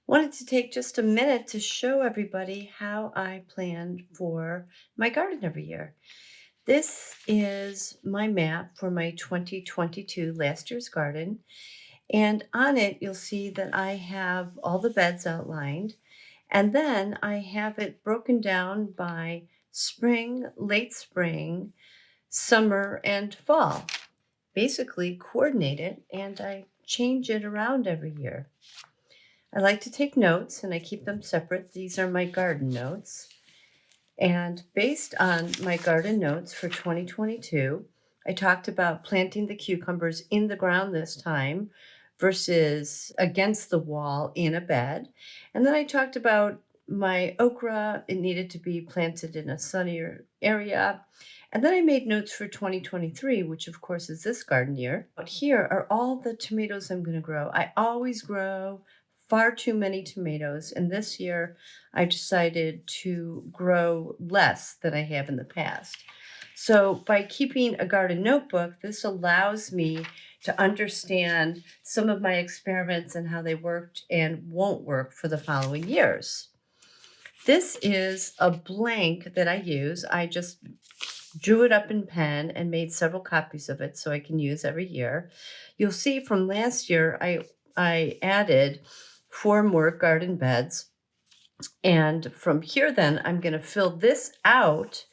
Wanted to take just a minute to show everybody how I plan for my garden every year. This is my map for my 2022 last year's garden. And on it, you'll see that I have all the beds outlined. And then I have it broken down by spring, late spring, summer, and fall. Basically, coordinate it, and I change it around every year. I like to take notes and I keep them separate. These are my garden notes. And based on my garden notes for 2022, I talked about planting the cucumbers in the ground this time versus against the wall in a bed. And then I talked about my okra. It needed to be planted in a sunnier area. And then I made notes for 2023, which of course is this garden year. But here are all the tomatoes I'm going to grow. I always grow far too many tomatoes. And this year I decided to grow less than I have in the past. So by keeping a garden notebook, this allows me to understand some of my experiments and how they worked and won't work for the following years. This is a blank that I use. I just drew it up in pen and made several copies of it so I can use every year. You'll see from last year, I added 4 more garden beds. And from here, then, I'm going to fill this out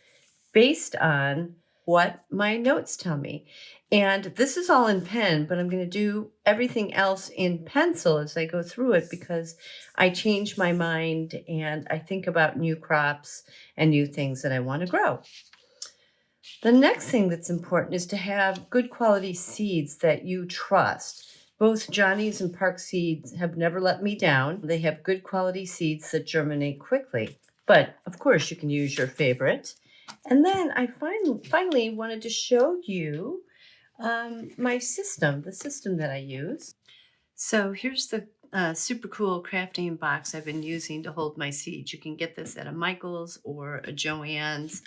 based on what my notes tell me. And this is all in pen, but I'm going to do everything else in pencil as I go through it because I change my mind and I think about new crops and new things that I want to grow. The next thing that's important is to have good quality seeds that you trust. Both Johnny's and Park Seeds have never let me down. They have good quality seeds that germinate quickly. But of course, you can use your favorite. And then I finally wanted to show you my system, the system that I use. So here's the super cool crafting box I've been using to hold my seeds. You can get this at a Michael's or a Joann's.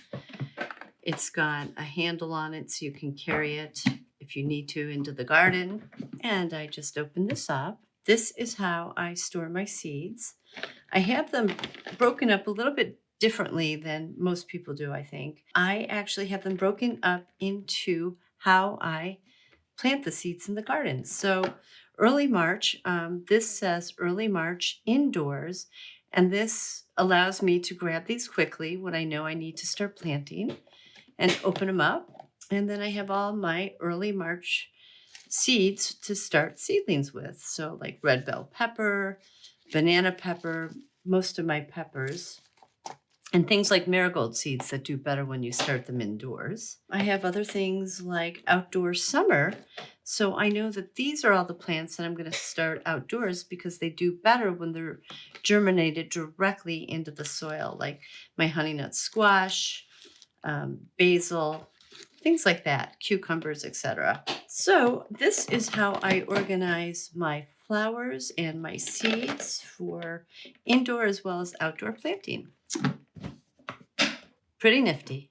It's got a handle on it so you can carry it if you need to into the garden. And I just opened this up. This is how I store my seeds. I have them broken up a little bit differently than most people do, I think. I actually have them broken up into how I plant the seeds in the garden. So early March, this says early March indoors, and this allows me to grab these quickly when I know I need to start planting and open them up. And then I have all my early March seeds to start seedlings with. So like red bell pepper, banana pepper, most of my peppers, and things like marigold seeds that do better when you start them indoors. I have other things like outdoor summer. So I know that these are all the plants that I'm going to start outdoors because they do better when they're germinated directly into the soil, like my honey nut squash, basil, things like that, cucumbers, etc. So this is how I organize my flowers and my seeds for indoor as well as outdoor planting. Pretty nifty.